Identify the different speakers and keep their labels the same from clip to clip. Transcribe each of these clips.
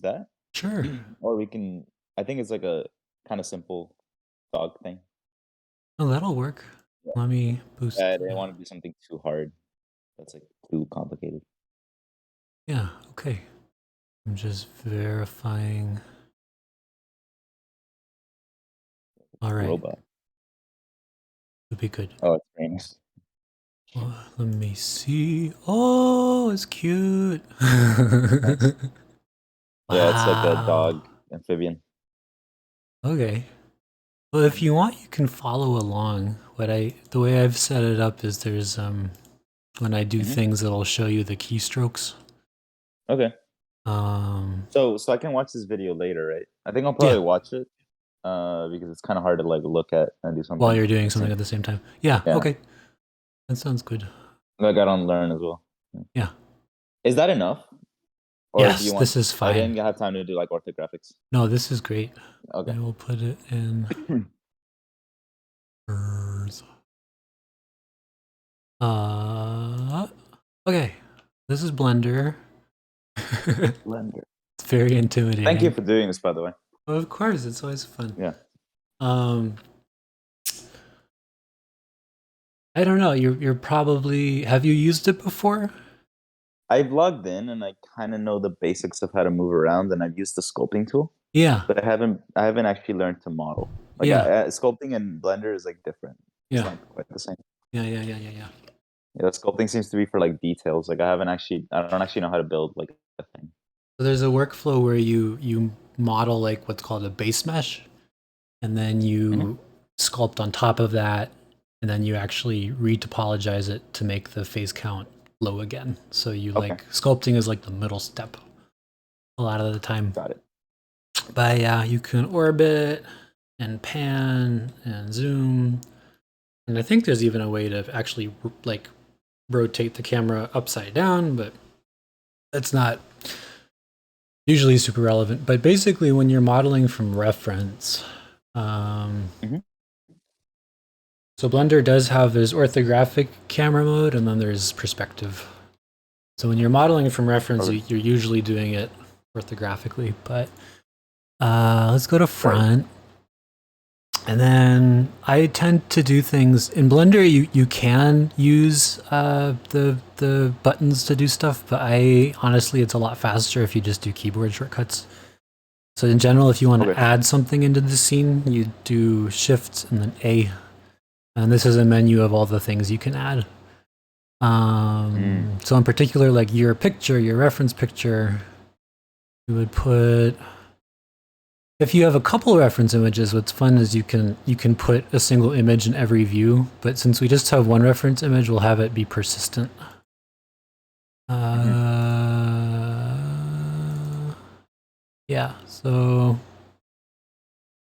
Speaker 1: that,
Speaker 2: Sure.
Speaker 1: or we can. I think it's like a kind of simple dog thing.
Speaker 2: Oh, that'll work.
Speaker 1: Yeah.
Speaker 2: Let me
Speaker 1: I
Speaker 2: boost.
Speaker 1: didn't want to do something too hard. That's like too complicated.
Speaker 2: Yeah, okay. I'm just verifying. All right,
Speaker 1: Robot.
Speaker 2: it'll be good.
Speaker 1: Oh, it's famous.
Speaker 2: Let me see. Oh, it's cute.
Speaker 1: Nice. Yeah, it's like a
Speaker 2: Wow.
Speaker 1: dog amphibian.
Speaker 2: Okay. Well, if you want, you can follow along. The way I've set it up is there's when I do
Speaker 1: Mm-hmm.
Speaker 2: things, it'll show you the keystrokes.
Speaker 1: Okay.
Speaker 2: Um,
Speaker 1: So I can watch this video later, right? I think I'll
Speaker 2: yeah,
Speaker 1: probably watch it, because it's kind of hard to like look at and do
Speaker 2: while
Speaker 1: something
Speaker 2: you're doing
Speaker 1: at the
Speaker 2: something
Speaker 1: same.
Speaker 2: at the same time. Yeah,
Speaker 1: Yeah,
Speaker 2: okay. That sounds good.
Speaker 1: like I don't learn as well. Yeah.
Speaker 2: Yeah.
Speaker 1: Is that enough, or do
Speaker 2: Yes,
Speaker 1: you want?
Speaker 2: this is
Speaker 1: I
Speaker 2: fine.
Speaker 1: didn't have time to do like orthographics.
Speaker 2: No, this is great.
Speaker 1: Okay.
Speaker 2: I will put it in. Uh, okay. This is Blender. It's
Speaker 1: Blender.
Speaker 2: very
Speaker 1: Thank you
Speaker 2: intimidating.
Speaker 1: for doing this, by the way.
Speaker 2: Of course, it's always fun.
Speaker 1: Yeah.
Speaker 2: Um, I don't know. You're probably have you used it before?
Speaker 1: I've logged in and I kind of know the basics of how to move around, and I've used the sculpting tool,
Speaker 2: Yeah,
Speaker 1: but I haven't actually learned to model. Like
Speaker 2: yeah,
Speaker 1: sculpting and Blender is like different. It's
Speaker 2: yeah,
Speaker 1: not quite the same.
Speaker 2: yeah.
Speaker 1: Yeah, sculpting seems to be for like details. Like I don't actually know how to build like a thing.
Speaker 2: So there's a workflow where you model like what's called a base mesh, and then
Speaker 1: Hmm.
Speaker 2: you sculpt on top of that, and then you actually retopologize it to make the phase count low again. So you
Speaker 1: Okay,
Speaker 2: like sculpting is like the middle step a lot of the time.
Speaker 1: got it.
Speaker 2: But yeah, you can orbit and pan and zoom. And I think there's even a way to actually like rotate the camera upside down, but that's not usually super relevant. But basically, when you're modeling from reference,
Speaker 1: Hmm.
Speaker 2: so Blender does have this orthographic camera mode, and then there's perspective. So when you're modeling from reference,
Speaker 1: Okay.
Speaker 2: you're usually doing it orthographically. But let's go to
Speaker 1: Right.
Speaker 2: front. And then I tend to do things in Blender. You can use the buttons to do stuff, but I honestly it's a lot faster if you just do keyboard shortcuts. So in general, if you want to
Speaker 1: Okay.
Speaker 2: add something into the scene, you do Shift and then A, and this is a menu of all the things you can add.
Speaker 1: Mm.
Speaker 2: So in particular, like your picture, your reference picture, you would put. If you have a couple reference images, what's fun is you can put a single image in every view, but since we just have one reference image, we'll have it be persistent.
Speaker 1: Hmm.
Speaker 2: Yeah, so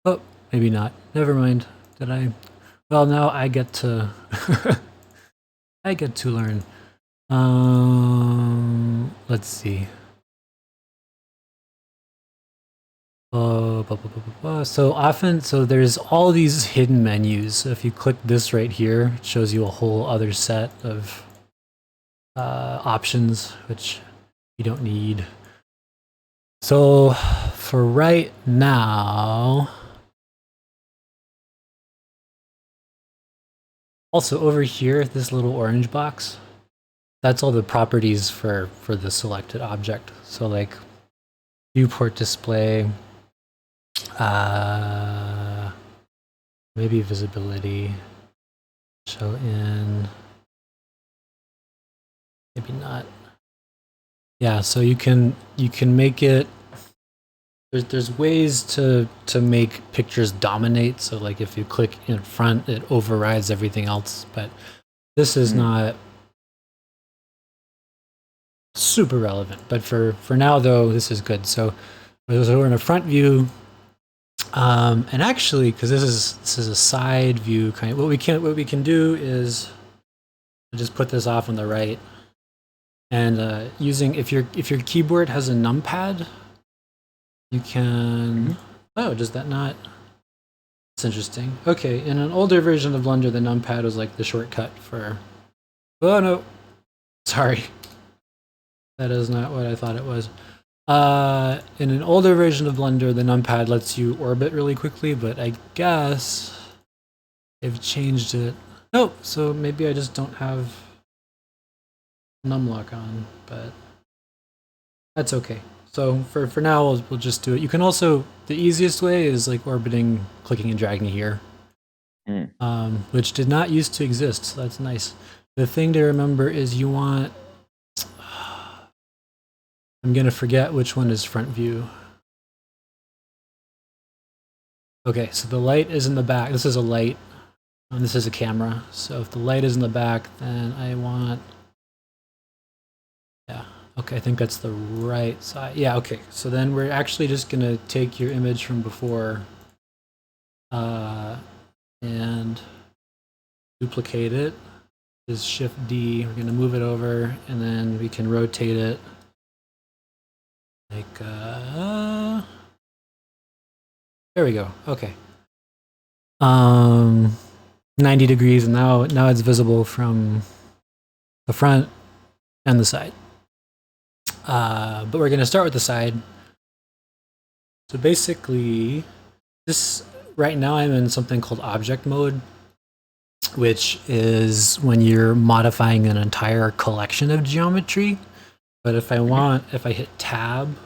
Speaker 2: oh, maybe not. Never mind. Did I? Well, now I get to I get to learn. Let's see. So often, so there's all these hidden menus. So if you click this right here, it shows you a whole other set of options, which you don't need. So for right now, also over here, this little orange box, that's all the properties for the selected object. So like viewport display, uh, maybe visibility, show in, maybe not. Yeah, so you can make it. There's ways to make pictures dominate. So like if you click in front, it overrides everything else. But this is
Speaker 1: Mm.
Speaker 2: not super relevant. But for now though, this is good. So we're in a front view, and actually, because this is a side view kind of, what we can do is just put this off on the right, and using if your keyboard has a numpad, you can.
Speaker 1: Hmm.
Speaker 2: Oh, does that not? It's interesting. Okay, in an older version of Blender, the numpad was like the shortcut for. Oh no, sorry, that is not what I thought it was. In an older version of Blender, the numpad lets you orbit really quickly, but I guess they've changed it. Nope, so maybe I just don't have numlock on, but that's okay. So for now, we'll just do it. You can also, the easiest way is like orbiting, clicking and dragging here, which did not used to exist, so that's nice. The thing to remember is you want, I'm gonna forget which one is front view. Okay, so the light is in the back. This is a light, and this is a camera. So if the light is in the back, then I want, yeah, okay, I think that's the right side. Yeah, okay, so then we're actually just gonna take your image from before and duplicate it. This is Shift D, we're gonna move it over, and then we can rotate it like, there we go, okay. 90 degrees, and now it's visible from the front and the side. But we're gonna start with the side. So basically, this, right now I'm in something called object mode, which is when you're modifying an entire collection of geometry. But if I want, if I hit tab,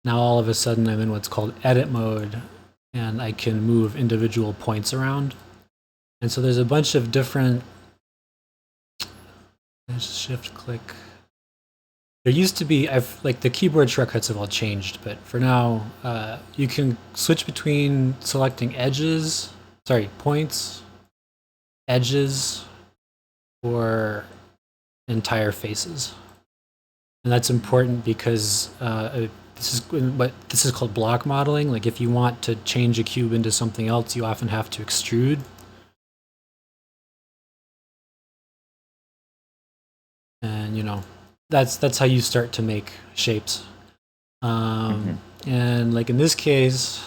Speaker 2: now all of a sudden I'm in what's called edit mode, and I can move individual points around. And so there's a bunch of different, just shift click. There used to be, like the keyboard shortcuts have all changed, but for now, you can switch between selecting edges, sorry, points, edges, or entire faces. And that's important because this is called block modeling. Like if you want to change a cube into something else, you often have to extrude. And you know, that's how you start to make shapes. And like in this case,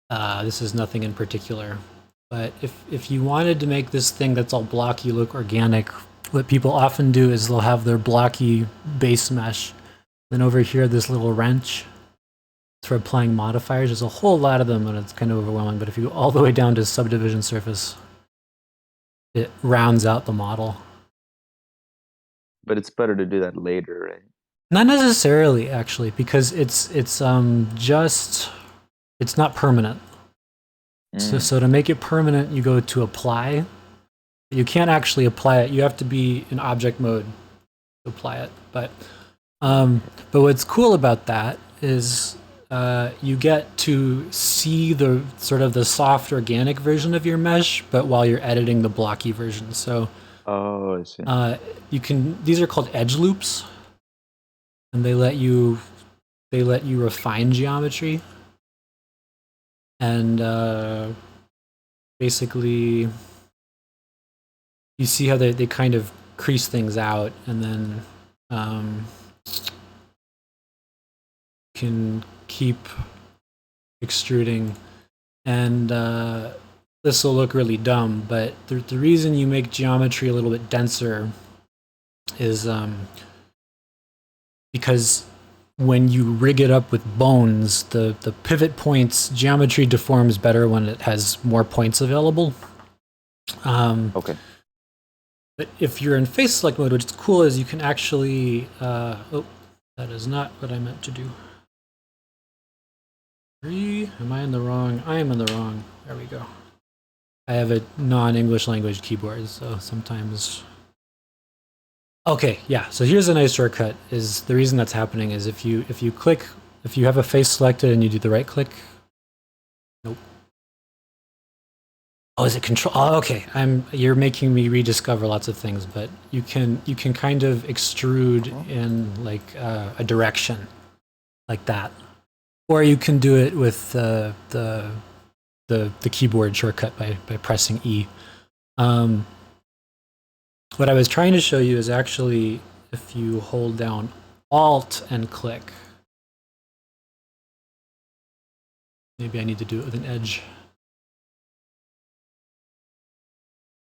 Speaker 2: this is nothing in particular. But if you wanted to make this thing that's all blocky look organic, what people often do is they'll have their blocky base mesh. Then over here, this little wrench for applying modifiers. There's a whole lot of them, and it's kind of overwhelming. But if you go all the way down to subdivision surface, it rounds out the model.
Speaker 1: But it's better to do that later, right?
Speaker 2: Not necessarily, actually, because it's not permanent. So to make it permanent, you go to apply. You can't actually apply it. You have to be in object mode to apply it. But what's cool about that is you get to see the sort of the soft organic version of your mesh, but while you're editing the blocky version. So
Speaker 1: oh, I see.
Speaker 2: you can, these are called edge loops, and they let you refine geometry. And basically, you see how they kind of crease things out, and then can keep extruding. And this will look really dumb, but the reason you make geometry a little bit denser is because when you rig it up with bones, the pivot points, geometry deforms better when it has more points available.
Speaker 1: Okay.
Speaker 2: But if you're in face select mode, what's cool is you can actually, oh, that is not what I meant to do. Am I in the wrong? I am in the wrong. There we go. I have a non-English language keyboard, so sometimes. Okay, yeah, so here's a nice shortcut. Is the reason that's happening is if you click, if you have a face selected and you do the right click. Nope. Oh, is it control? Oh, okay. You're making me rediscover lots of things, but you can kind of extrude in like a direction like that. Or you can do it with the keyboard shortcut by pressing E. What I was trying to show you is actually if you hold down Alt and click. Maybe I need to do it with an edge.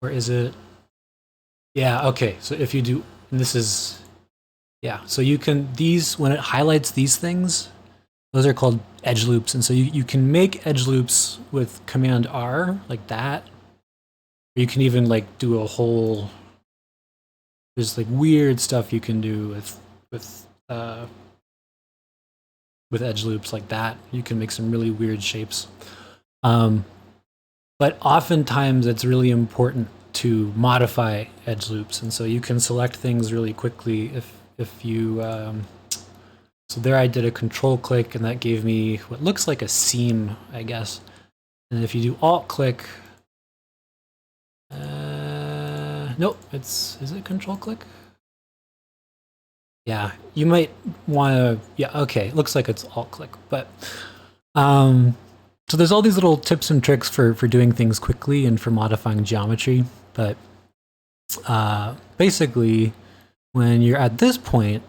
Speaker 2: Or is it? Yeah, okay. So if you do, and this is, Yeah, so you can, these, when it highlights these things, those are called edge loops. And so you can make edge loops with Command R, like that. Or you can even like do a whole, there's like weird stuff you can do with edge loops like that. You can make some really weird shapes. But oftentimes it's really important to modify edge loops. And so you can select things really quickly if you, so there I did a control click and that gave me what looks like a seam, I guess. And if you do alt click, nope, is it control click? Yeah, you might want to, yeah, okay, looks like it's alt click, but, so there's all these little tips and tricks for doing things quickly and for modifying geometry, but basically when you're at this point,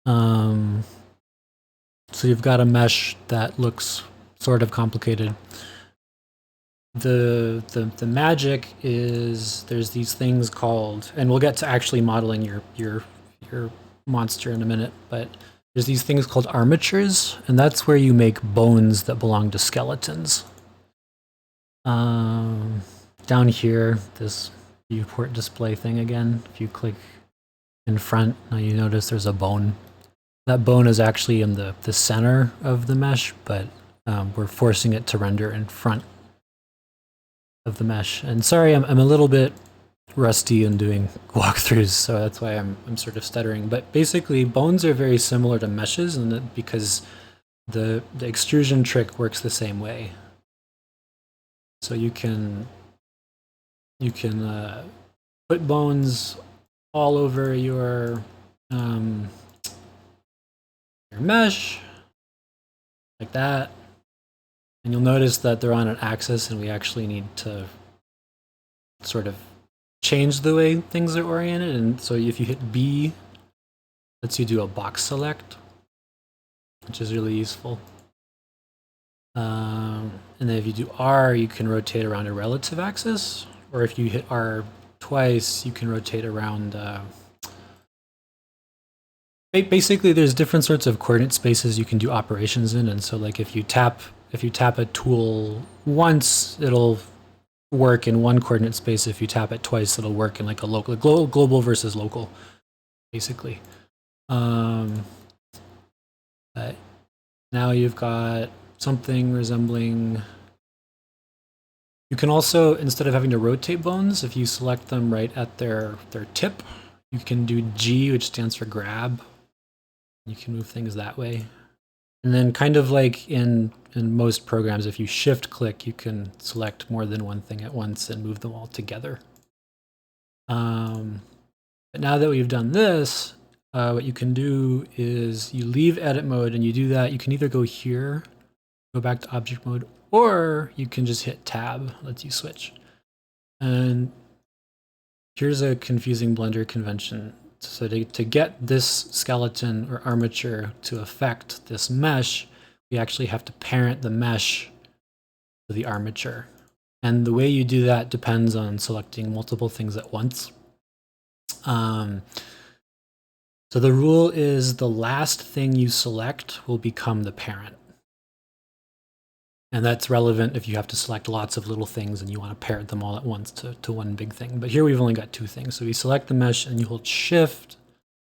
Speaker 2: so you've got a mesh that looks sort of complicated. The magic is there's these things called, and we'll get to actually modeling your monster in a minute, but there's these things called armatures, and that's where you make bones that belong to skeletons. Down here, this viewport display thing again, if you click in front, now you notice there's a bone. That bone is actually in the center of the mesh, but we're forcing it to render in front of the mesh. And sorry, I'm a little bit rusty in doing walkthroughs, so that's why I'm sort of stuttering. But basically, bones are very similar to meshes, and because the extrusion trick works the same way. So you can put bones all over your mesh like that, and you'll notice that they're on an axis, and we actually need to sort of change the way things are oriented. And so if you hit B, lets you do a box select, which is really useful. And then if you do R, you can rotate around a relative axis, or if you hit R twice, you can rotate around. Basically, there's different sorts of coordinate spaces you can do operations in, and so like if you tap a tool once, it'll work in one coordinate space. If you tap it twice, it'll work in like a local, global versus local, basically. But now you've got something resembling. You can also, instead of having to rotate bones, if you select them right at their tip, you can do G, which stands for grab. You can move things that way. And then kind of like in most programs, if you shift click, you can select more than one thing at once and move them all together. But now that we've done this, what you can do is you leave edit mode, and you do that. You can either go here, go back to object mode, or you can just hit tab, lets you switch. And here's a confusing Blender convention. So to get this skeleton or armature to affect this mesh, we actually have to parent the mesh to the armature. And the way you do that depends on selecting multiple things at once. So the rule is the last thing you select will become the parent. And that's relevant if you have to select lots of little things and you want to parent them all at once to one big thing. But here we've only got two things. So we select the mesh and you hold shift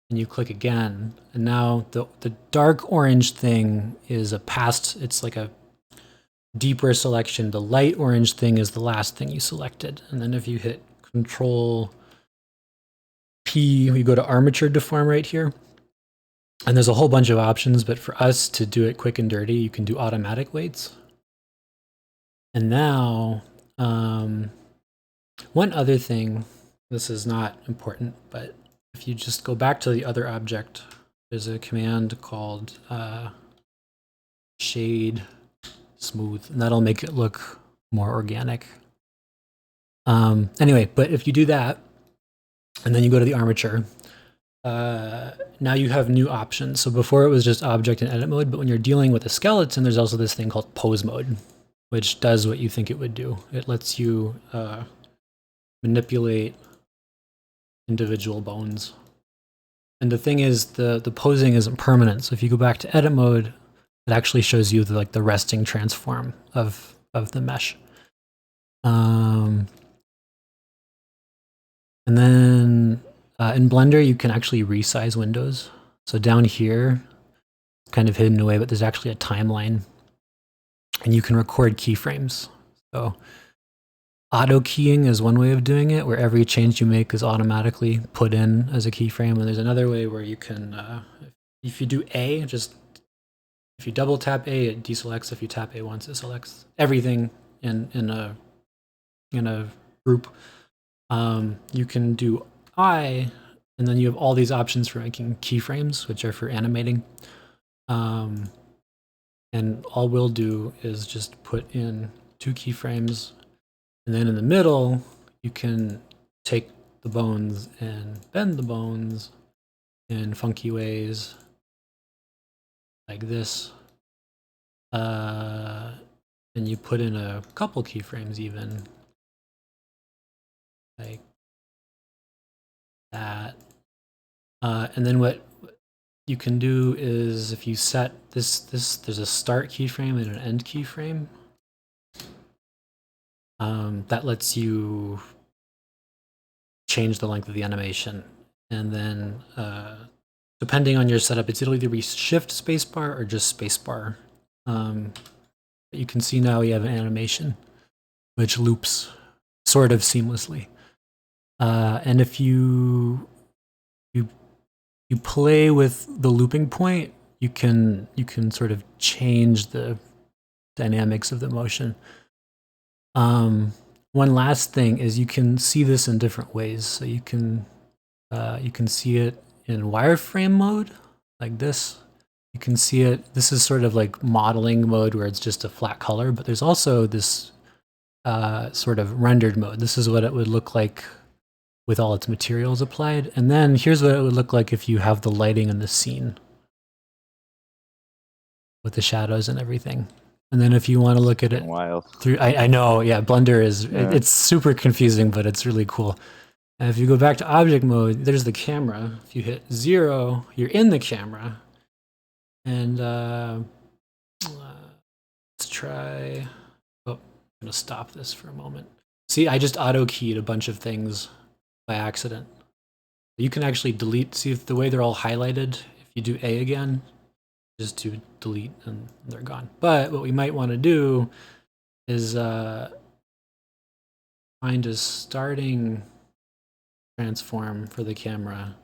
Speaker 2: and you click again. And now the dark orange thing is a past, it's like a deeper selection. The light orange thing is the last thing you selected. And then if you hit Control P, we go to armature deform right here. And there's a whole bunch of options, but for us to do it quick and dirty, you can do automatic weights. And now, one other thing, this is not important, but if you just go back to the other object, there's a command called shade smooth, and that'll make it look more organic. Anyway, but if you do that, and then you go to the armature, now you have new options. So before it was just object and edit mode, but when you're dealing with a skeleton, there's also this thing called pose mode, which does what you think it would do. It lets you manipulate individual bones. And the thing is, the posing isn't permanent. So if you go back to edit mode, it actually shows you the resting transform of the mesh. And then in Blender, you can actually resize windows. So down here, kind of hidden away, but there's actually a timeline, and you can record keyframes. So auto keying is one way of doing it, where every change you make is automatically put in as a keyframe. And there's another way where you can, if you do A, if you double tap A, it deselects. If you tap A once, it selects everything in a group. You can do I, and then you have all these options for making keyframes, which are for animating. And all we'll do is just put in 2 keyframes, and then in the middle, you can take the bones and bend the bones in funky ways, like this. And you put in a couple keyframes even, like that. And then what you can do is, if you set this, there's a start keyframe and an end keyframe. That lets you change the length of the animation. And then, depending on your setup, it'll either be shift spacebar or just spacebar. You can see now we have an animation which loops sort of seamlessly. And if you play with the looping point, you can sort of change the dynamics of the motion. One last thing is you can see this in different ways. So you can see it in wireframe mode, like this. You can see it, this is sort of like modeling mode where it's just a flat color, but there's also this sort of rendered mode. This is what it would look like with all its materials applied. And then here's what it would look like if you have the lighting in the scene with the shadows and everything. And then if you want to look at it through, I know, yeah, Blender is, it's super confusing, but it's really cool. And if you go back to object mode, there's the camera. If you hit 0, you're in the camera. And let's try, oh, I'm gonna stop this for a moment. See, I just auto-keyed a bunch of things by accident. You can actually delete, see if the way they're all highlighted, if you do A again, just to delete and they're gone. But what we might want to do is find a starting transform for the camera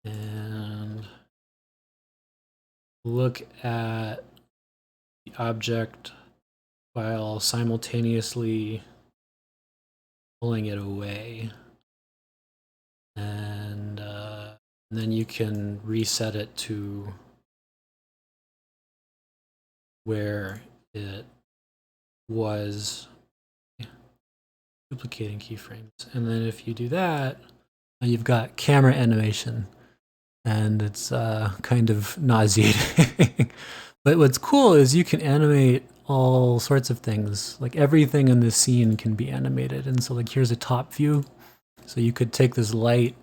Speaker 2: and look at the object while simultaneously pulling it away. And then you can reset it to where it was, duplicating keyframes. And then if you do that, you've got camera animation, and it's kind of nauseating. But what's cool is you can animate all sorts of things. Like everything in this scene can be animated. And so like here's a top view. So you could take this light,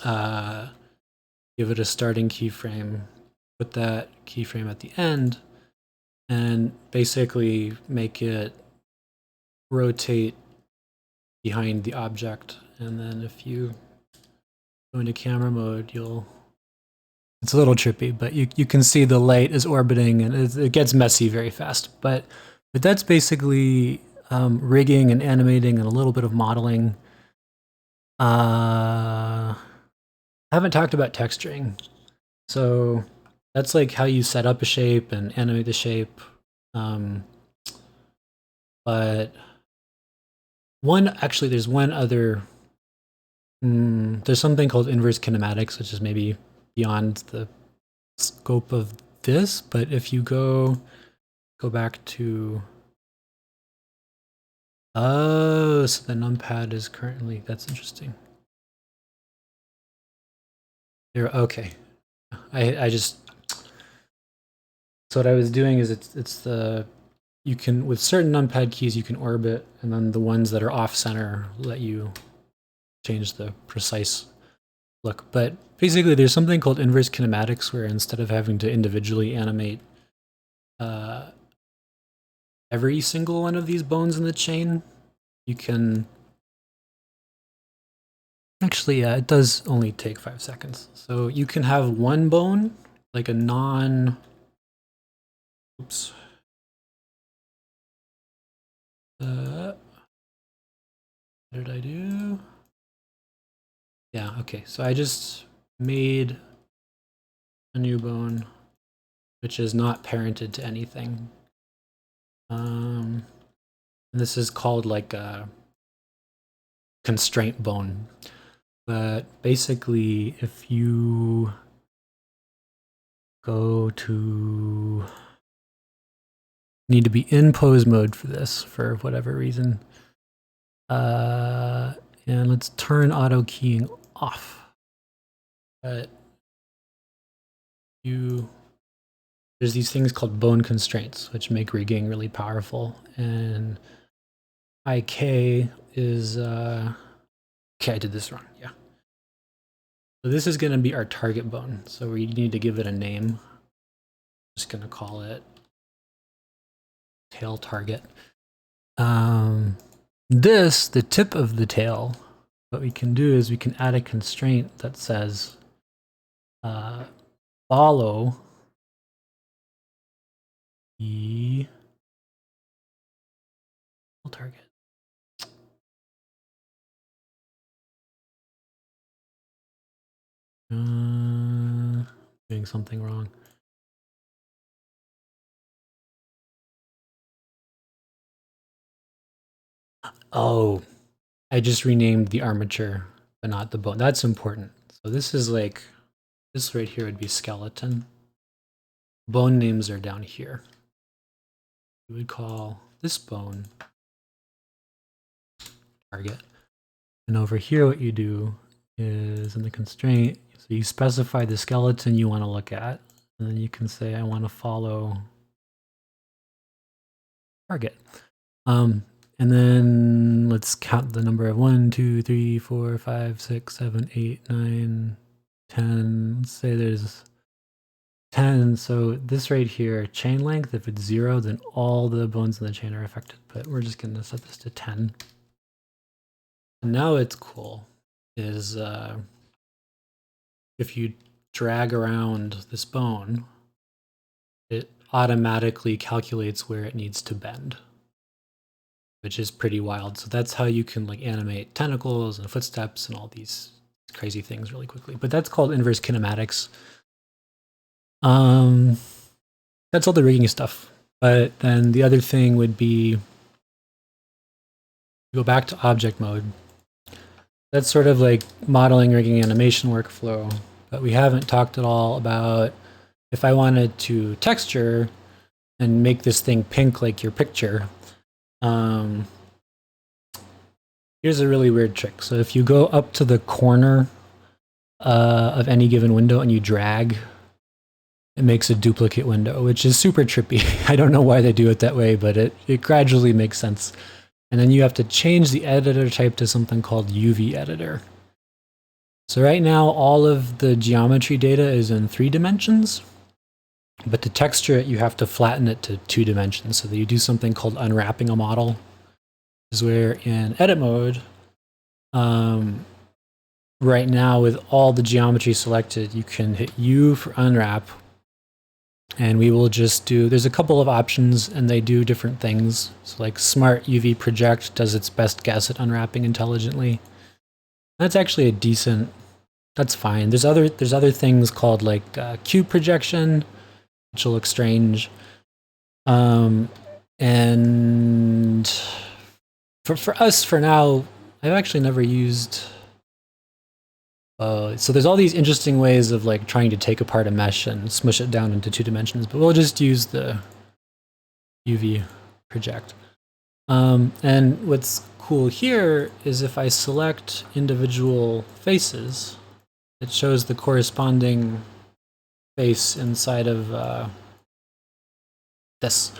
Speaker 2: give it a starting keyframe, put that keyframe at the end, and basically make it rotate behind the object. And then if you go into camera mode, it's a little trippy, but you can see the light is orbiting, and it gets messy very fast. But that's basically rigging and animating and a little bit of modeling. I haven't talked about texturing. So that's like how you set up a shape and animate the shape. But there's one other, there's something called inverse kinematics, which is maybe beyond the scope of this, but if you go back to, oh, so the numpad is currently, that's interesting. There, okay. I just, so what I was doing is it's the, you can, with certain numpad keys, you can orbit, and then the ones that are off center let you change the precise look. But basically, there's something called inverse kinematics, where instead of having to individually animate every single one of these bones in the chain, you can actually, it does only take 5 seconds. So you can have one bone, like a non, oops. What did I do? Yeah, okay. So I just made a new bone, which is not parented to anything. And this is called like a constraint bone. But basically, if you go to, need to be in pose mode for this for whatever reason. And let's turn auto keying off. But there's these things called bone constraints, which make rigging really powerful. And IK is, okay, I did this wrong, yeah. So this is gonna be our target bone. So we need to give it a name. I'm just gonna call it tail target. The tip of the tail, what we can do is we can add a constraint that says follow the target. Doing something wrong. Oh, I just renamed the armature, but not the bone. That's important. So this is like, this right here would be skeleton. Bone names are down here. We would call this bone target. And over here, what you do is in the constraint, so you specify the skeleton you want to look at, and then you can say, I want to follow target. And then let's count the number of 1, 2, 3, 4, 5, 6, 7, 8, 9, 10. Let's say there's 10. So this right here, chain length, if it's 0, then all the bones in the chain are affected. But we're just going to set this to 10. And now it's cool is if you drag around this bone, it automatically calculates where it needs to bend, which is pretty wild. So that's how you can like animate tentacles and footsteps and all these crazy things really quickly. But that's called inverse kinematics. That's all the rigging stuff. But then the other thing would be go back to object mode. That's sort of like modeling, rigging, animation workflow. But we haven't talked at all about if I wanted to texture and make this thing pink like your picture. Here's a really weird trick. So if you go up to the corner of any given window and you drag, it makes a duplicate window, which is super trippy. I don't know why they do it that way, but it gradually makes sense. And then you have to change the editor type to something called UV editor. So right now, all of the geometry data is in 3 dimensions, but to texture it, you have to flatten it to 2 dimensions. So that you do something called unwrapping a model, is where in edit mode, right now with all the geometry selected, you can hit U for unwrap, and we will just do, there's a couple of options and they do different things. So like smart UV project does its best guess at unwrapping intelligently. That's actually a decent, that's fine. There's other things called like cube projection, which will look strange. And for us, for now, I've actually never used, so there's all these interesting ways of like trying to take apart a mesh and smush it down into 2 dimensions, but we'll just use the UV project. And what's cool here is if I select individual faces, it shows the corresponding face inside of this.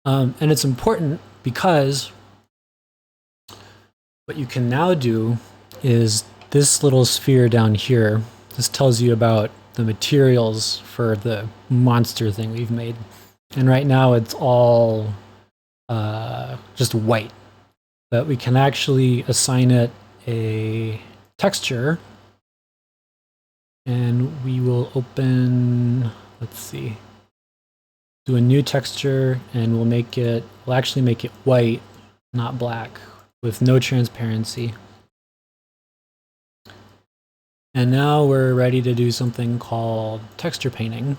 Speaker 2: And it's important because what you can now do is this little sphere down here, this tells you about the materials for the monster thing we've made. And right now it's all just white. But we can actually assign it a texture. And we will open, let's see, do a new texture, and we'll actually make it white, not black, with no transparency. And now we're ready to do something called texture painting,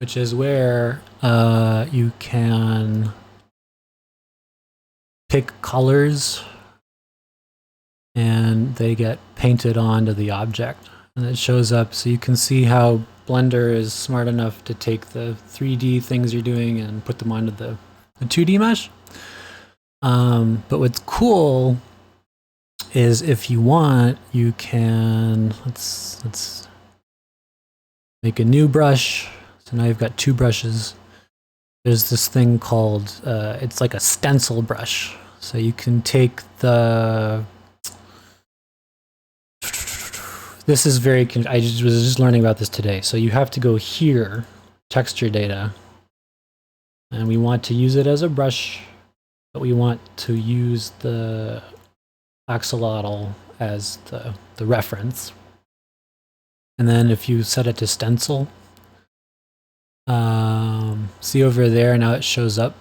Speaker 2: which is where you can pick colors and they get painted onto the object. And it shows up, so you can see how Blender is smart enough to take the 3D things you're doing and put them onto the 2D mesh. But what's cool is if you want, you can, let's make a new brush. So now you've got two brushes. There's this thing called, it's like a stencil brush. So you can take the, this is very, I was just learning about this today. So you have to go here, texture data, and we want to use it as a brush, but we want to use the axolotl as the reference. And then if you set it to stencil, see over there, now it shows up.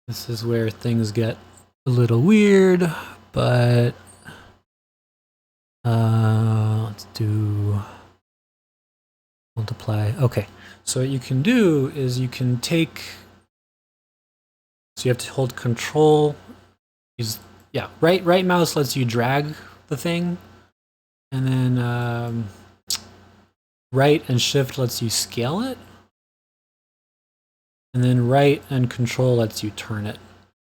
Speaker 2: This is where things get a little weird, but let's do multiply. Okay, so what you can do is you can take, so you have to hold control, yeah, right mouse lets you drag the thing, and then right and shift lets you scale it, and then right and control lets you turn it.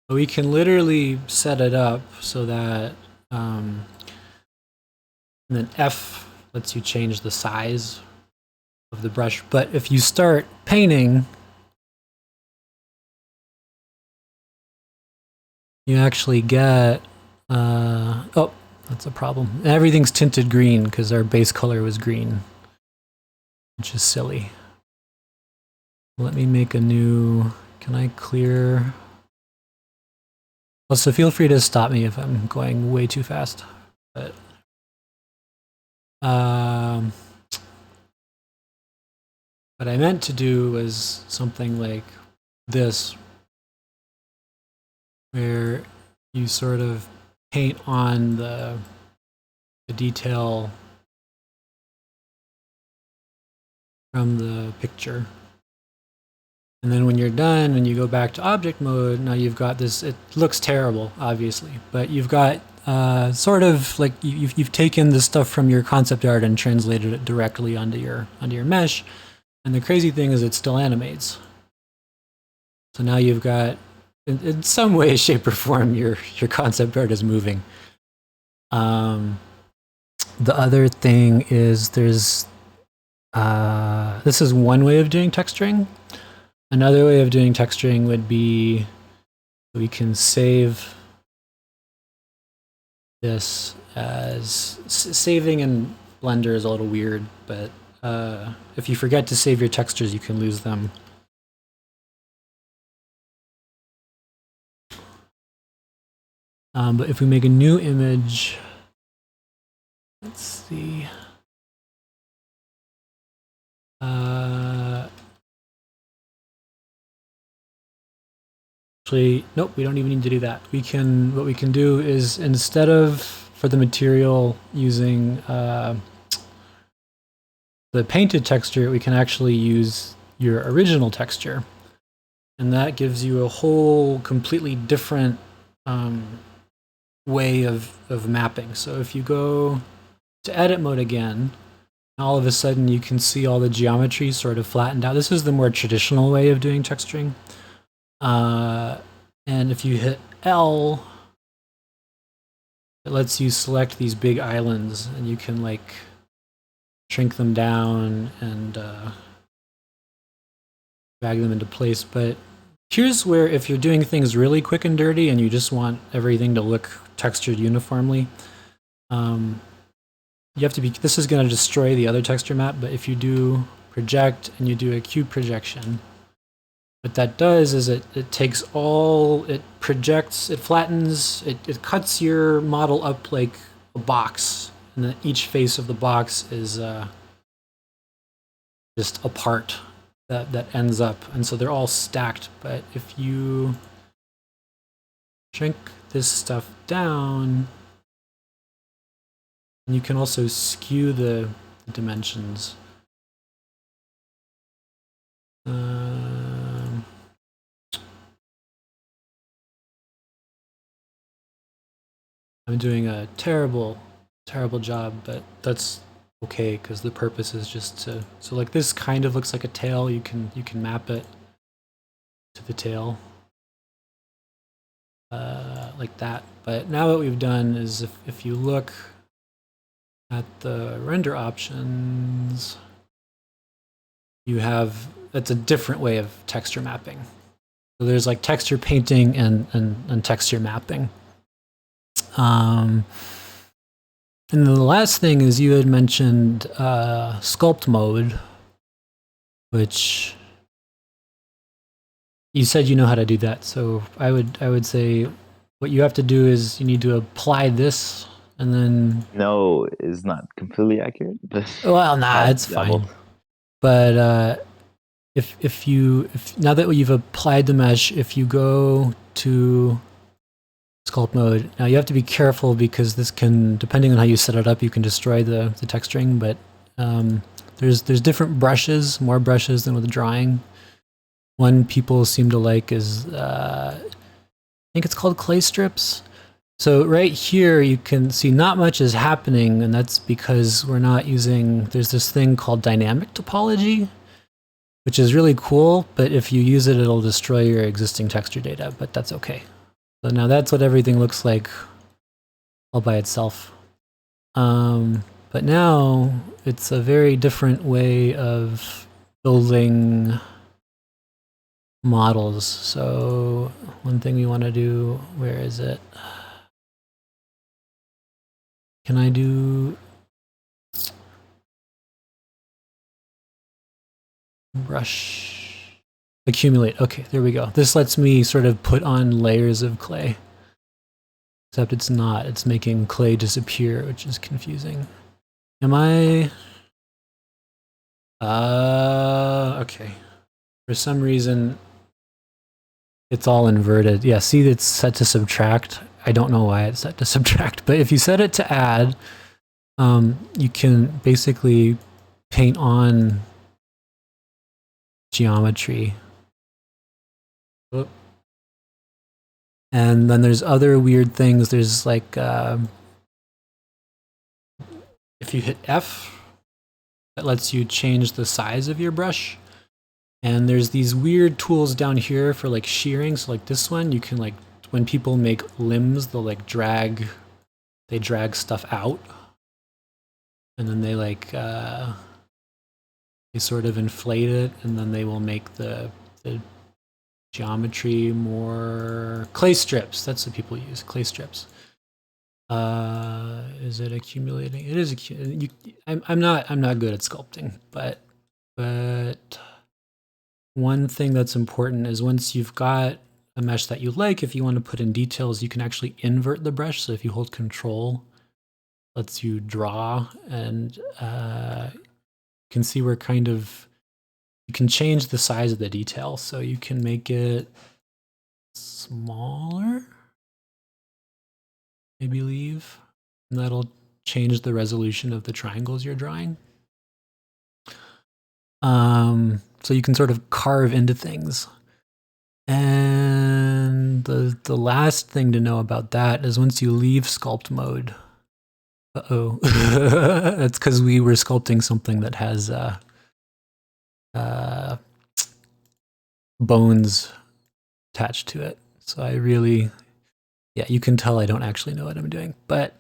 Speaker 2: But we can literally set it up so that, and then F lets you change the size of the brush. But if you start painting, you actually get, oh, that's a problem. Everything's tinted green because our base color was green, which is silly. Let me make a new, can I clear? Well, so feel free to stop me if I'm going way too fast. But what I meant to do was something like this, where you sort of paint on the detail from the picture. And then when you're done, when you go back to object mode, now you've got this, it looks terrible, obviously, but you've got sort of like you've taken the stuff from your concept art and translated it directly onto your mesh. And the crazy thing is it still animates. So now you've got, in some way, shape, or form, your concept art is moving. The other thing is there's, this is one way of doing texturing. Another way of doing texturing would be we can save this as, saving in Blender is a little weird, but if you forget to save your textures, you can lose them. But if we make a new image, let's see. Actually, nope, we don't even need to do that. We can, what we can do is, instead of, for the material, using the painted texture, we can actually use your original texture. And that gives you a whole completely different way of mapping. So if you go to edit mode again, all of a sudden you can see all the geometry sort of flattened out. This is the more traditional way of doing texturing. And if you hit L, it lets you select these big islands, and you can like shrink them down and drag them into place. But Here's where if you're doing things really quick and dirty and you just want everything to look textured uniformly, you have to be, this is going to destroy the other texture map, but if you do project and you do a cube projection, what that does is it takes all, it projects, it flattens, it cuts your model up like a box, and then each face of the box is just a part that ends up, and so they're all stacked. But if you shrink this stuff down, you can also skew the dimensions. I'm doing a terrible job, but that's okay because the purpose is just to, so like this kind of looks like a tail. You can map it to the tail like that. But now what we've done is if you look at the render options, you have, that's a different way of texture mapping. So there's like texture painting and texture mapping. And then the last thing is you had mentioned sculpt mode, which you said you know how to do that. So I would say what you have to do is you need to apply this and then.
Speaker 1: No, is not completely accurate, but
Speaker 2: Well, nah,
Speaker 1: I'll
Speaker 2: it's
Speaker 1: dabble.
Speaker 2: fine. But if now that you've applied the mesh, if you go to sculpt mode, now you have to be careful because this can, depending on how you set it up, you can destroy the texturing. But there's different brushes, more brushes than with drawing. One people seem to like is I think it's called clay strips. So right here you can see not much is happening, and that's because we're not using, there's this thing called dynamic topology, which is really cool, but if you use it, it'll destroy your existing texture data, but that's okay. So now that's what everything looks like all by itself. But now it's a very different way of building models. So one thing we want to do, where is it? Can I do brush accumulate? Okay, there we go. This lets me sort of put on layers of clay. Except it's not. It's making clay disappear, which is confusing. Am I? Okay. For some reason, it's all inverted. Yeah, see, it's set to subtract. I don't know why it's set to subtract, but if you set it to add, you can basically paint on geometry. And then there's other weird things. There's like, if you hit F, that lets you change the size of your brush. And there's these weird tools down here for like shearing. So like this one, you can like, when people make limbs, they'll like drag stuff out. And then they like, they sort of inflate it, and then they will make the geometry more clay strips. That's what people use, clay strips. Is it accumulating? It is. I'm not good at sculpting, but one thing that's important is once you've got a mesh that you like, if you want to put in details, you can actually invert the brush. So if you hold Control, lets you draw, and you can see where kind of you can change the size of the detail. So you can make it smaller, maybe leave, and that'll change the resolution of the triangles you're drawing. So you can sort of carve into things. And the last thing to know about that is once you leave sculpt mode, that's because we were sculpting something that has bones attached to it. So I really, yeah, you can tell I don't actually know what I'm doing. But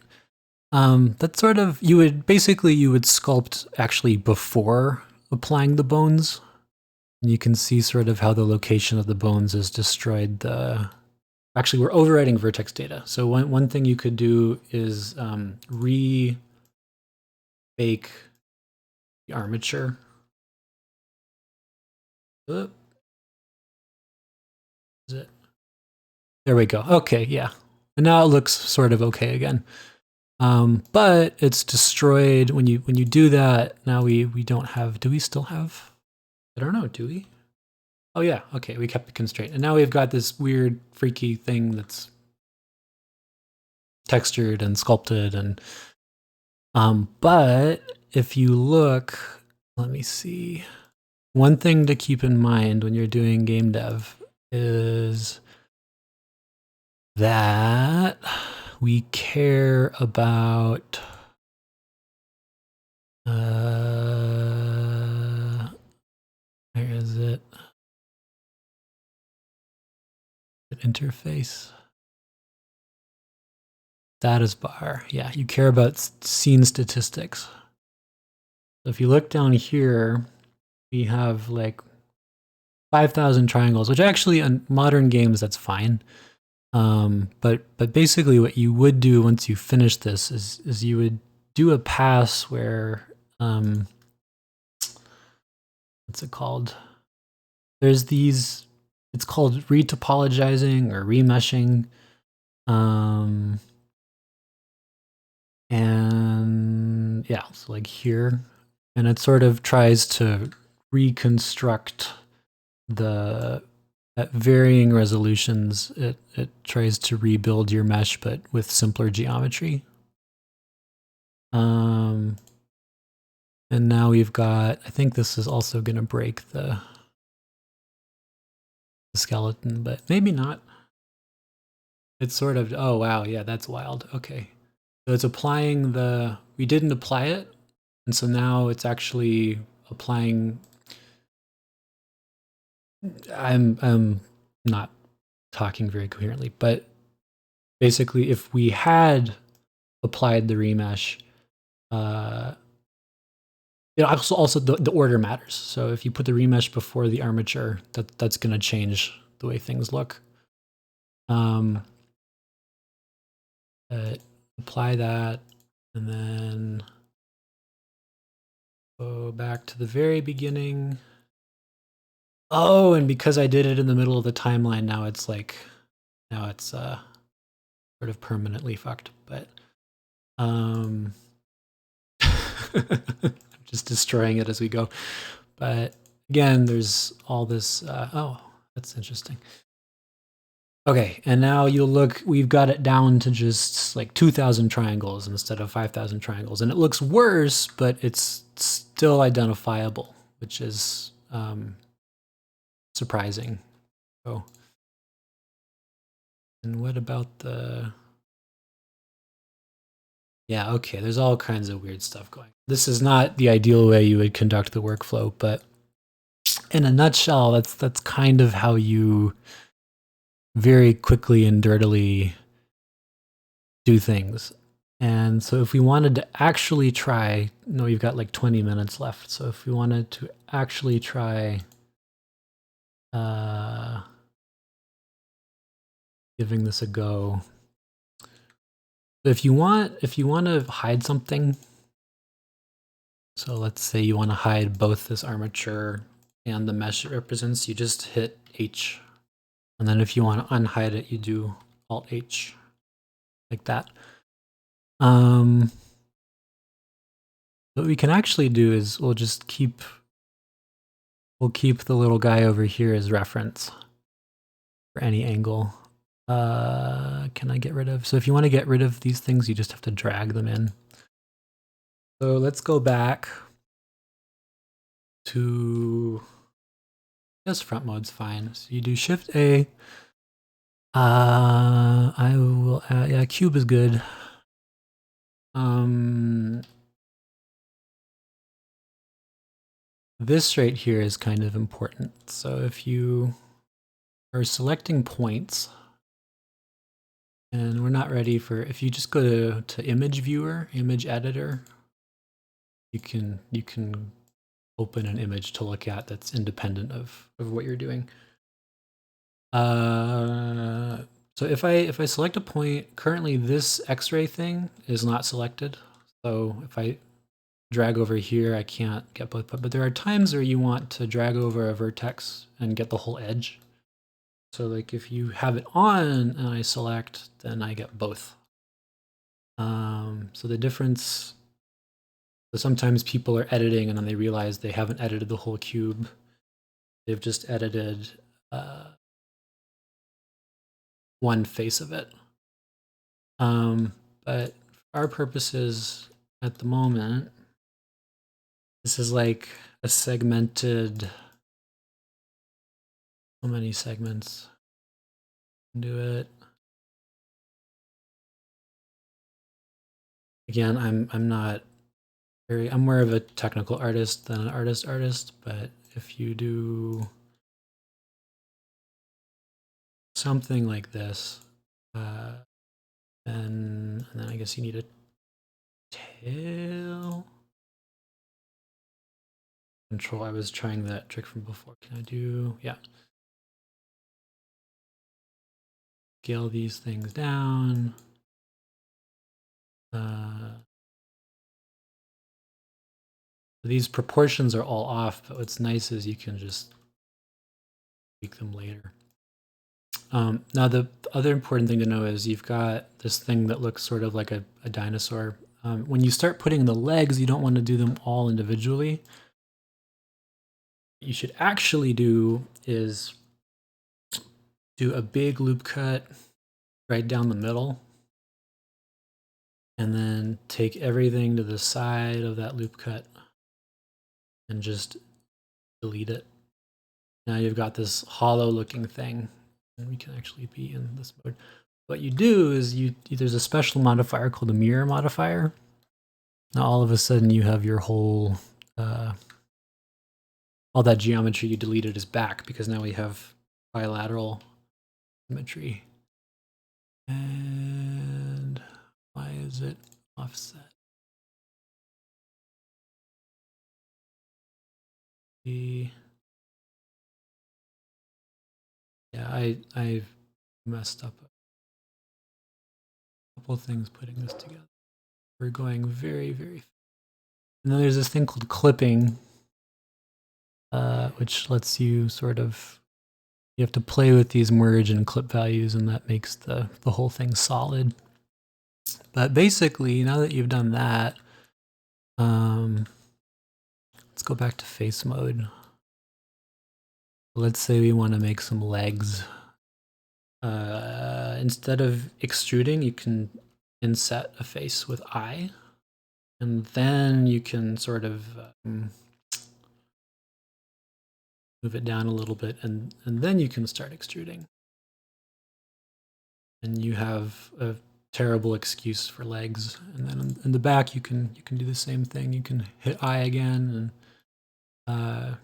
Speaker 2: that's sort of, you would sculpt actually before applying the bones. And you can see sort of how the location of the bones has destroyed the. Actually, we're overwriting vertex data. So one thing you could do is re-bake the armature. Is it? There we go. Okay, yeah. And now it looks sort of okay again. But it's destroyed when you do that. Now we don't have. Do we still have? I don't know. Do we? Oh yeah. Okay, we kept the constraint, and now we've got this weird, freaky thing that's textured and sculpted, and but if you look, let me see. One thing to keep in mind when you're doing game dev is that we care about where is it? Interface. Status bar. Yeah, you care about scene statistics. So if you look down here, we have like 5,000 triangles, which actually on modern games, that's fine. But basically what you would do once you finish this is you would do a pass where, what's it called? There's these, it's called retopologizing or remeshing. And yeah, so like here, and it sort of tries to reconstruct the at varying resolutions. It tries to rebuild your mesh, but with simpler geometry. And now we've got, I think this is also going to break the skeleton, but maybe not. It's sort of, oh wow, yeah, that's wild. Okay. So it's applying the, we didn't apply it, and so now it's actually applying. I'm not talking very coherently, but basically if we had applied the remesh, it also the order matters. So if you put the remesh before the armature, that's going to change the way things look. Apply that, and then go back to the very beginning. Oh, and because I did it in the middle of the timeline, now it's like, now it's sort of permanently fucked. But I'm just destroying it as we go. But again, there's all this. Oh, that's interesting. Okay, and now you'll look, we've got it down to just like 2,000 triangles instead of 5,000 triangles. And it looks worse, but it's still identifiable, which is surprising. So, and what about the, yeah, okay, there's all kinds of weird stuff going. This is not the ideal way you would conduct the workflow, but in a nutshell, that's kind of how you very quickly and dirtily do things. And so if we wanted to actually try, no, we've got like 20 minutes left. So if we wanted to actually try giving this a go, if you want to hide something, so let's say you want to hide both this armature and the mesh it represents, you just hit H. And then if you want to unhide it, you do Alt H, like that. What we can actually do is we'll keep the little guy over here as reference for any angle. Can I get rid of, so if you want to get rid of these things, you just have to drag them in. So let's go back to, just front mode's fine. So you do Shift A. I will add, yeah, cube is good. This right here is kind of important. So if you are selecting points, and we're not ready for, if you just go to image viewer, image editor, you can open an image to look at that's independent of what you're doing. So if I select a point, currently this X-ray thing is not selected. So if I drag over here, I can't get both, but there are times where you want to drag over a vertex and get the whole edge. So like if you have it on and I select, then I get both. So the difference, so sometimes people are editing and then they realize they haven't edited the whole cube. They've just edited one face of it. But for our purposes at the moment, this is like a segmented, how many segments? Do it. Again, I'm not very, I'm more of a technical artist than an artist, but if you do something like this, then I guess you need a tail. Control, I was trying that trick from before. Can I do, yeah. Scale these things down. These proportions are all off, but what's nice is you can just tweak them later. Now the other important thing to know is you've got this thing that looks sort of like a dinosaur. When you start putting the legs, you don't want to do them all individually. What you should actually do is do a big loop cut right down the middle, and then take everything to the side of that loop cut and just delete it. Now you've got this hollow looking thing, and we can actually be in this mode. What you do is there's a special modifier called the mirror modifier. Now all of a sudden you have your whole, all that geometry you deleted is back because now we have bilateral symmetry. And why is it offset? Yeah, I've messed up a couple of things putting this together. We're going very, very fast. And then there's this thing called clipping, which lets you sort of, you have to play with these merge and clip values, and that makes the whole thing solid. But basically, now that you've done that, let's go back to face mode. Let's say we want to make some legs. Instead of extruding, you can inset a face with I, and then you can sort of move it down a little bit, and then you can start extruding. And you have a terrible excuse for legs. And then in the back, you can do the same thing. You can hit I again and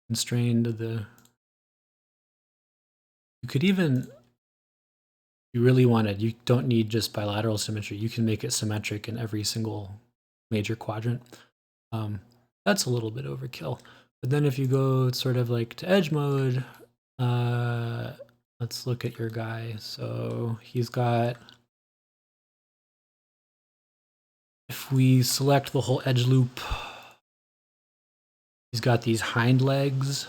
Speaker 2: constrain to the. You could even, if you really wanted, you don't need just bilateral symmetry. You can make it symmetric in every single major quadrant. That's a little bit overkill. But then if you go sort of like to edge mode, let's look at your guy. So he's got, if we select the whole edge loop, he's got these hind legs.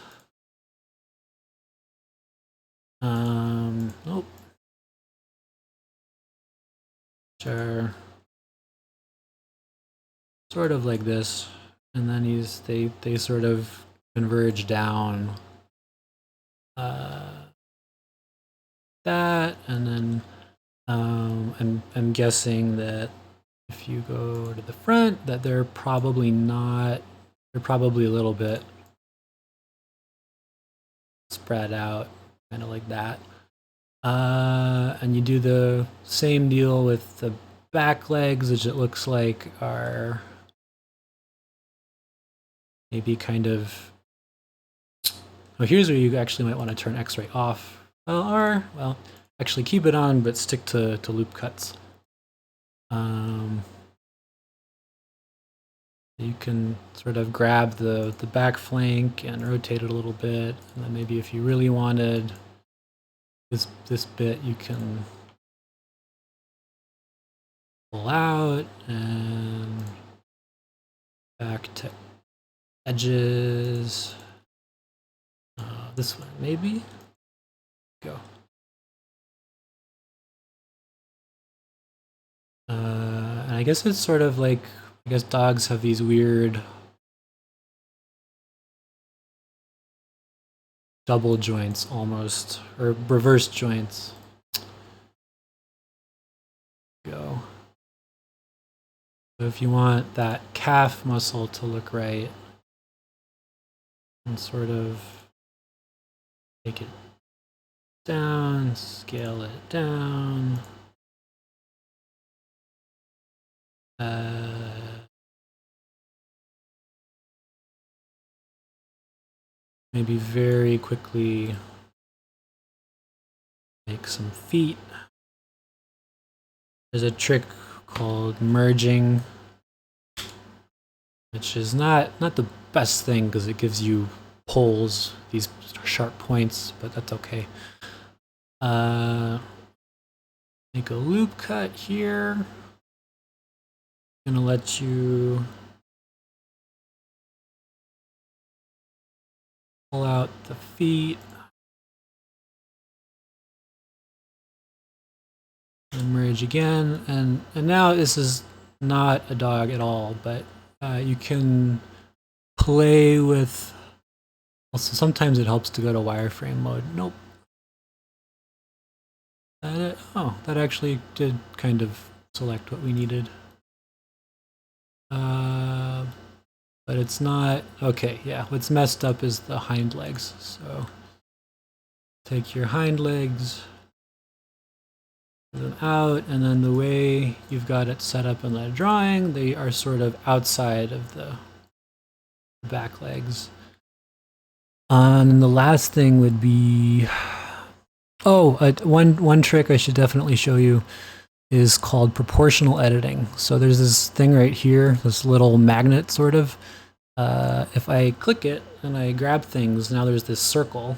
Speaker 2: Nope. Sure. Sort of like this. And then they sort of converge down. That, and then I'm guessing that if you go to the front, that they're probably not, they're probably a little bit spread out, kind of like that. And you do the same deal with the back legs, which it looks like are maybe kind of, well, here's where you actually might want to turn X-ray off. Well, actually keep it on, but stick to loop cuts. You can sort of grab the back flank and rotate it a little bit, and then maybe if you really wanted this bit, you can pull out and back to edges. This one maybe. Go. And I guess it's sort of like, I guess dogs have these weird double joints almost, or reverse joints. Go. So if you want that calf muscle to look right, and sort of take it down, scale it down. Maybe very quickly make some feet. There's a trick called merging, which is not the best thing because it gives you poles, these sharp points, but that's okay. Make a loop cut here. Gonna let you pull out the feet and merge again, and now this is not a dog at all, but you can play with. Also, sometimes it helps to go to wireframe mode. Nope. That actually did kind of select what we needed. But it's not, okay, yeah, what's messed up is the hind legs. So take your hind legs, them out, and then the way you've got it set up in the drawing, they are sort of outside of the back legs. And the last thing would be, one trick I should definitely show you is called proportional editing. So there's this thing right here, this little magnet sort of. If I click it and I grab things, now there's this circle,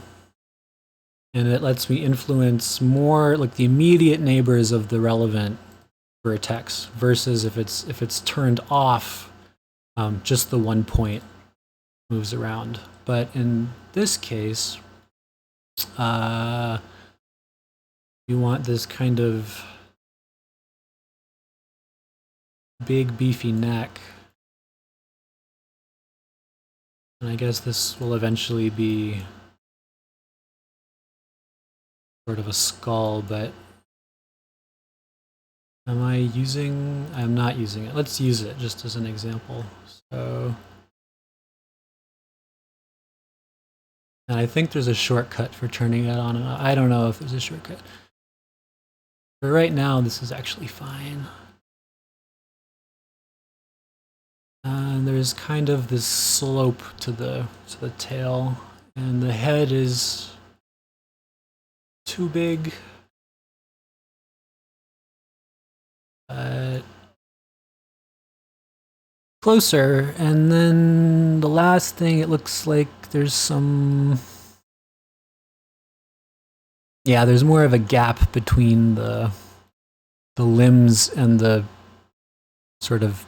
Speaker 2: and it lets me influence more like the immediate neighbors of the relevant vertex versus if it's turned off, just the one point moves around. But in this case, you want this kind of big beefy neck. And I guess this will eventually be sort of a skull, but am I using? I'm not using it. Let's use it just as an example. So, and I think there's a shortcut for turning that on and off. I don't know if there's a shortcut. But right now, this is actually fine. And there's kind of this slope to the tail, and the head is too big. Closer, and then the last thing, it looks like there's some. Yeah, there's more of a gap between the limbs and the sort of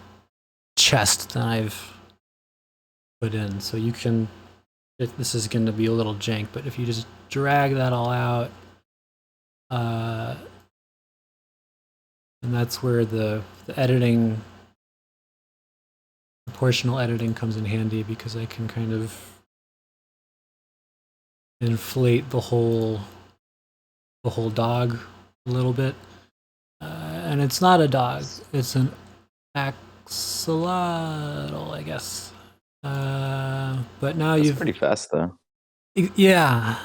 Speaker 2: chest than I've put in. So you can, this is going to be a little jank, but if you just drag that all out, and that's where the editing, proportional editing comes in handy, because I can kind of inflate the whole dog a little bit. And it's not a dog, it's an axolotl, I guess. But now
Speaker 1: That's
Speaker 2: you've
Speaker 1: pretty fast though.
Speaker 2: Yeah,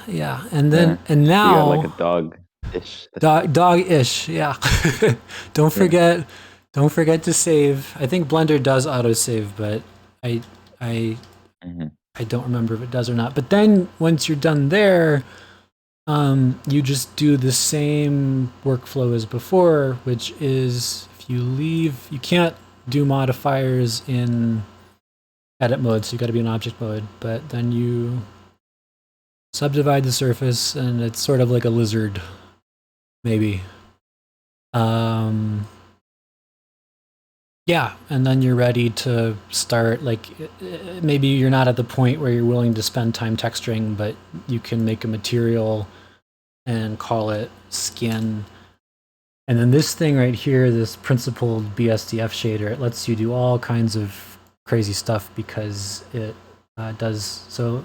Speaker 2: and then and
Speaker 1: You
Speaker 2: now
Speaker 1: got like a dog-ish.
Speaker 2: dog-ish, yeah. Don't forget to save. I think Blender does autosave, but I don't remember if it does or not. But then once you're done there, you just do the same workflow as before, which is if you leave, you can't do modifiers in edit mode, so you got to be in object mode. But then you subdivide the surface, and it's sort of like a lizard, maybe. Yeah, and then you're ready to start. Like, maybe you're not at the point where you're willing to spend time texturing, but you can make a material and call it skin. And then this thing right here, this principled BSDF shader, it lets you do all kinds of crazy stuff because it does. So if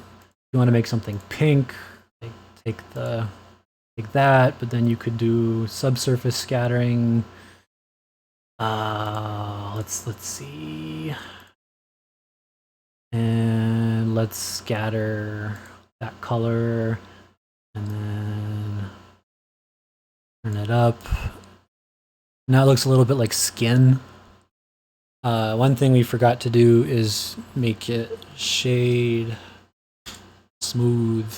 Speaker 2: you want to make something pink, like take that, but then you could do subsurface scattering. Let's see. And let's scatter that color and then turn it up. Now it looks a little bit like skin. One thing we forgot to do is make it shade smooth.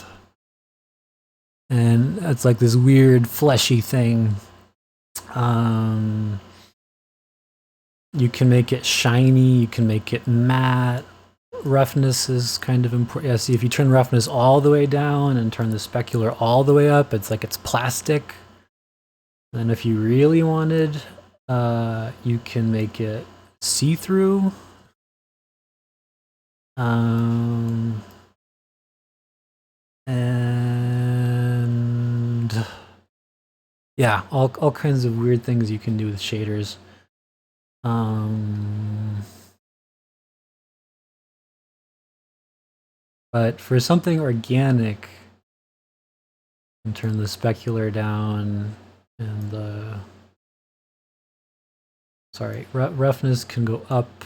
Speaker 2: And it's like this weird fleshy thing. You can make it shiny, you can make it matte. Roughness is kind of important. Yeah, see, if you turn roughness all the way down and turn the specular all the way up, it's like it's plastic. And if you really wanted, you can make it see-through. And yeah, all kinds of weird things you can do with shaders. But for something organic, you can turn the specular down and the roughness can go up,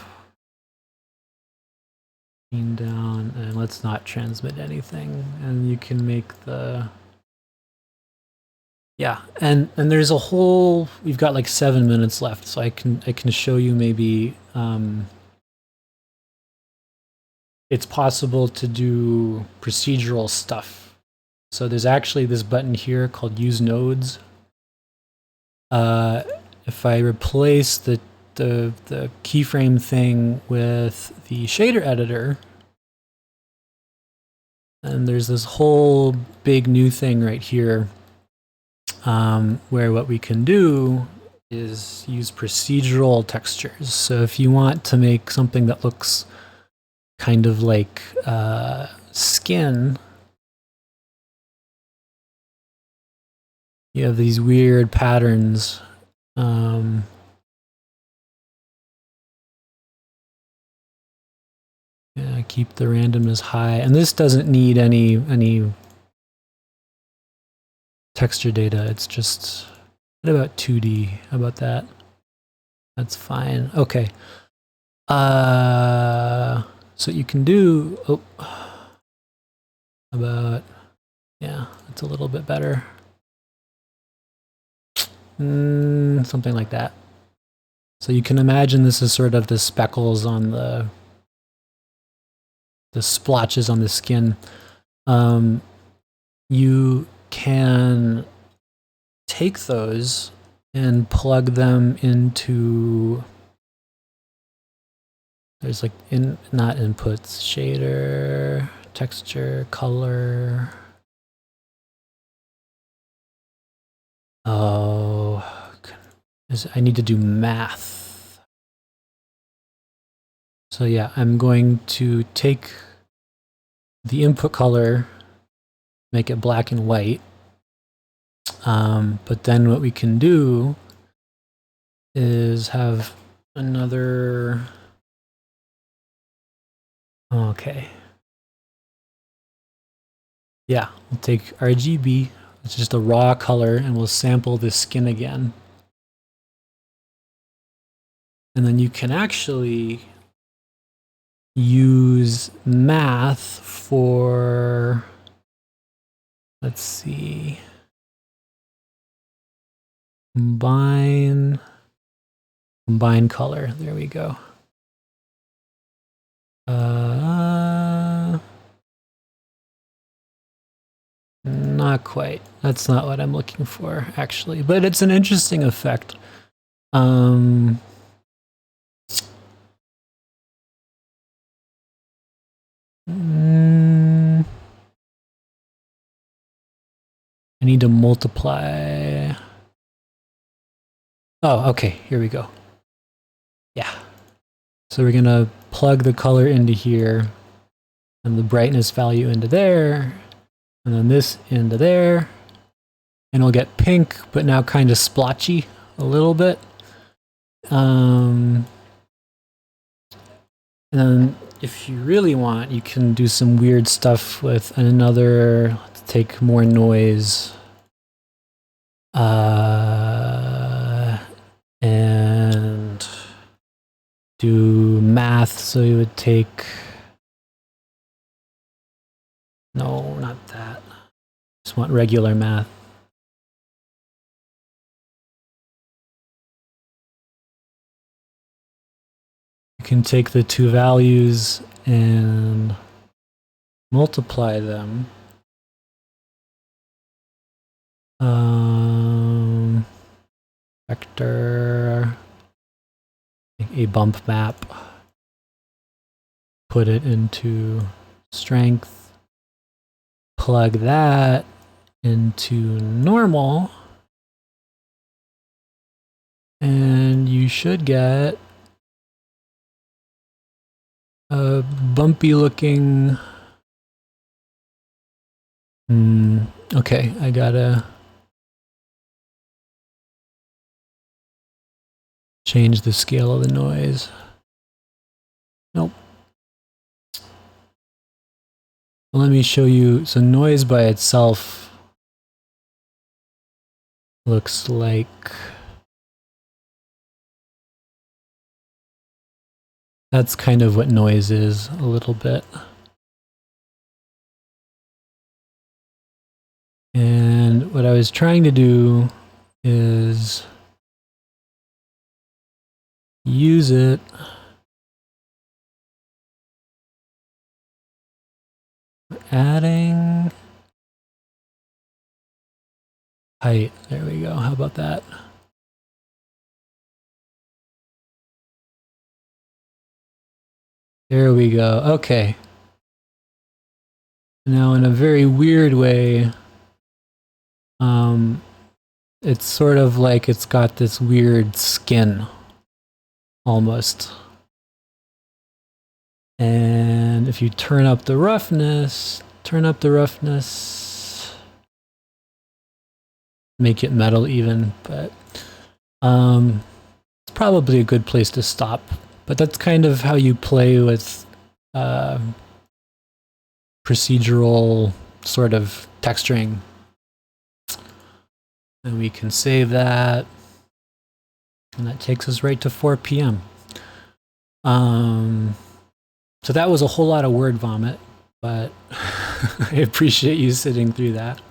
Speaker 2: down, and let's not transmit anything. And you can make the and there's a whole. We've got like 7 minutes left, so I can show you maybe. It's possible to do procedural stuff. So there's actually this button here called Use Nodes. If I replace the keyframe thing with the shader editor, and there's this whole big new thing right here, where what we can do is use procedural textures. So if you want to make something that looks kind of like skin, you have these weird patterns. Yeah, keep the randomness high, and this doesn't need any texture data. It's just what about 2D? How about that? That's fine. Okay. So you can do it's a little bit better. Something like that. So you can imagine this is sort of the speckles on the splotches on the skin. You can take those and plug them into, there's like not inputs, shader, texture, color. Oh, I need to do math. So yeah, I'm going to take the input color, make it black and white. But then what we can do is have another. Okay. Yeah, we'll take RGB, it's just a raw color, and we'll sample the skin again. And then you can actually use math for, let's see, combine color. There we go. Not quite. That's not what I'm looking for, actually. But it's an interesting effect. I need to multiply. Oh, okay, here we go. Yeah. So we're gonna plug the color into here and the brightness value into there, and then this into there, and it'll get pink, but now kind of splotchy a little bit. And then if you really want, you can do some weird stuff with another, let's take more noise. And do math, so you would take, no, not that. Just want regular math. You can take the two values and multiply them. Vector, a bump map, put it into strength, plug that into normal, and you should get a bumpy looking. Okay, I gotta change the scale of the noise. Nope. Well, let me show you. So noise by itself looks like that's kind of what noise is a little bit. And what I was trying to do is use it for adding height. There we go. How about that? There we go. Okay. Now, in a very weird way, it's sort of like it's got this weird skin, almost. And if you turn up the roughness, make it metal even, but it's probably a good place to stop. But that's kind of how you play with procedural sort of texturing. And we can save that. And that takes us right to 4 p.m. So that was a whole lot of word vomit, but I appreciate you sitting through that.